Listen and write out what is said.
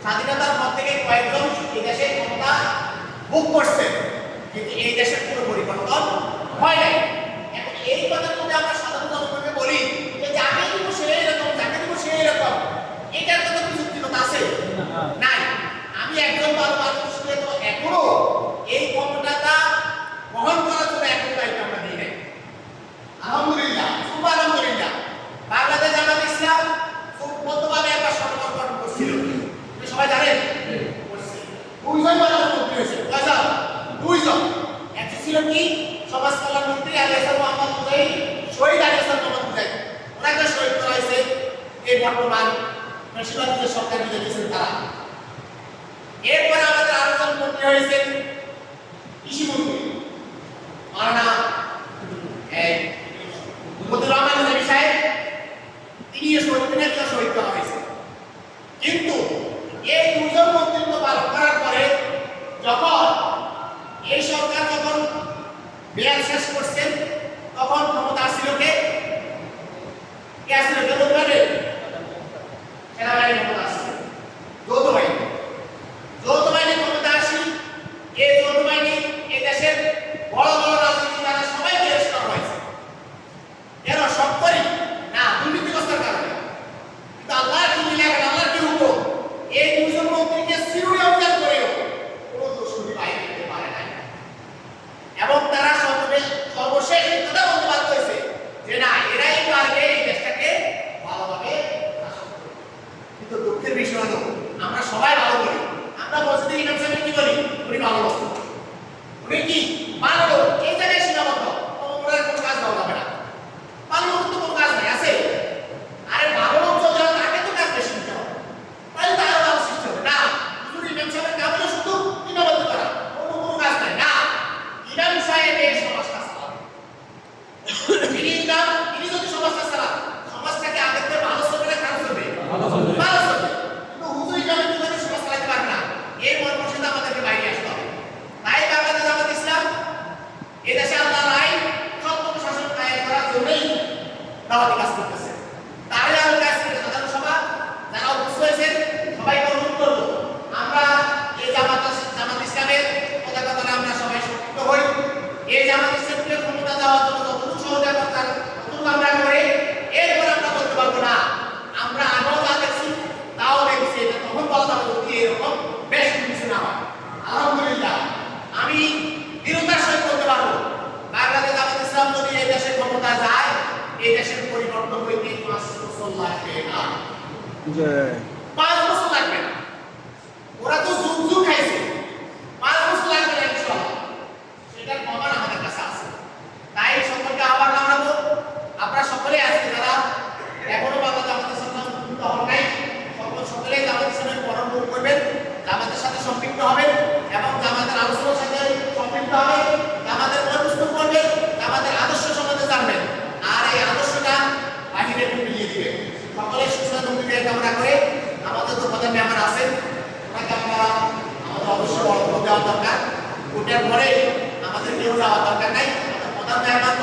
স্বাধীনতার পর থেকে কয়েকজন এই দেশের ক্ষমতা ভোগ করছে, কিন্তু এই দেশের পুরো পরিবর্তন হয় নাই। এখন এই কথার মধ্যে আমরা সাধারণ জনগণকে বলি যে যাকে দিব সে এরকম, যাকে দিব সে এরকম, এটার কথা যুক্তিকতা আছে নাই। আমি একজন ভালো মানুষকে তো এখনো এই ক্ষমতাটা বহন করার জন্য এখন দায়িত্ব আমরা দিই নাই। আলহামদুলিল্লাহ, সুবহানাল্লাহ। বাংলাদেশ জামাত ইসলাম প্রথমভাবে একটা সরকার গঠন করছিল, সবাই জানেন। দুইজন প্রধানমন্ত্রী হয়েছে, কয়জন? দুইজন। একটা ছিল কি সমাজ কল্যাণ মন্ত্রী আলিয়াসান মোহাম্মদ মুজাহিদ, শহীদ আলিয়াসান মোহাম্মদ মুজাহিদ, ওনাকে শহীদ করা হয়েছে এই বর্তমান প্রেসিডেন্টের সরকার বিজয় দিয়েছেন তারা। এরপরে আমাদের আরেকজন মন্ত্রী হয়েছেন কৃষি মন্ত্রী মাওলানা মুজিবুর রহমান নবী সাহেব, তিনি শহীদ করা হয়েছে। কিন্তু এই দুজন মন্ত্রিত্ব পালন করার পরে যখন এই সরকার যখন মেয়াদ শেষ করছেন, তখন ক্ষমতা আসছিল কে? কে আসছিল? কে বলতে পারবে? সেনাবাহিনী ক্ষমতা আসছিল, যৌথ বাহিনী। যৌথ বাহিনী ক্ষমতা আসি, এই যৌথ বাহিনী এই দেশের বড় বড় রাজনীতি দ্বারা সবাইকে অ্যারেস্ট করা হয়েছে। কেন? সব করি না, দুর্নীতিগ্রস্তের কারণে। কিন্তু আল্লাহ কি লেখেন, আল্লাহ কি হুকুম, এই দুজন মন্ত্রীকে সিরুনি অভিযান করেও কোনো দুষ্কৃতি বাইরে করতে পারে নাই। এবং তারা সর্বশেষ কথা বলতে বাধ্য হয়েছে যে না, এরাই পারবে এই দেশটাকে ভালোভাবে শাসন করতে। কিন্তু দুঃখের বিষয় হলো আমরা সবাই ভালো বলি, আমরা মসজিদে ইমাম সাহেব কি বলি? উনি ভালো লোক, উনি কি ভালো লোক, এই জায়গায় সীমাবদ্ধ, ওনার কোনো কাজ দেওয়া যাবে না। ভালো লোক তো কোনো কাজ নাই আছে। আরে ভালো লোক যদি হয় তাকে তো কাজ বেশি দিতে হবে, তাহলে তো আরো ভালো সৃষ্টি হবে। না, শুধু ইমাম সাহেবের কাজ হলো শুধু ইমামতি করা, অন্য কোনো কাজ নাই। না, ইমাম সাহেব এই সমাজটা চালাবে। তিনি ইমাম, তিনি যদি সমাজটা চালান, সমাজটাকে আগের থেকে ভালো চলবে না খারাপ চলবে? ভালো চলবে। কিন্তু হুজুর ইমাম যদি সমাজ চালাতে পারবে না, এই মর্মসিদ্ধা আমাদেরকে বাইরে আসতে হবে। তাই বাংলাদেশ জামাত ইসলাম এদেশে আল্লাহর আইন সত্য শাসন কায়েম করার জন্যই দাওয়াতি কাজ করতেছে। তাহলে আমি আজকে সাধারণ সভা যারা উপস্থিত হয়েছেন সবাইকে অনুরোধ করবো, আমরা এই জামাত ইসলামের পতাকা দ্বারা আমরা সবাই সম্পৃক্ত হই। এই জামাত ইসলামকে ক্ষমতা দেওয়ার জন্য যতটুকু সহযোগিতা দরকার ততটুকু আমরা করে, এরপর আমরা বলতে পারবো না আমরা আগেও যা দেখছি তাও দেখছি, এটা তখন বলা যাবে যদি এরকম বেশ কিছু না হয়। আলহামদুলিল্লাহ, আমি দৃঢ়তার সহিত বলতে পারবো বাংলাদেশ জামাত ইসলাম যদি এই দেশের ক্ষমতা যায়, এই দেশের পরিবর্তন হইতে 5 বছর লাগবে না। 5 বছর লাগবে না। ওরা তো যুগ খাইছে, 5 বছর লাগবে না ইনশাআল্লাহ। সেটার প্রমাণ আমাদের কাছে আছে। তাই সকলকে আহ্বান জানাবো, আপনারা সকলেই আজকে যারা এখনো বাংলাদেশ জামাত ইসলাম সম্পৃক্ত হন নাই, সকলেই জামাত ইসলামের পরম গ্রহণ করবেন, জামাতের সাথে সম্পৃক্ত হবেন এবং জামাতের আলোচনার সাথে সম্পৃক্ত হবেন, জামাতের বৈঠক করবেন, জামাতের আদর্শ সম্বন্ধে জানবেন, আর এই আদর্শটা বাহিরে মিলিয়ে দিবেন। সকলের সুস্বাস্থ্য কামনা করে আমাদের তো প্রধান মেহমান আছেন, ওনাকে আমরা আমাদের অবশ্যই বড় দেওয়া দরকার। ওটার পরে আমাদের কেউ যাওয়া দরকার নাই। আমাদের প্রধান মেহমান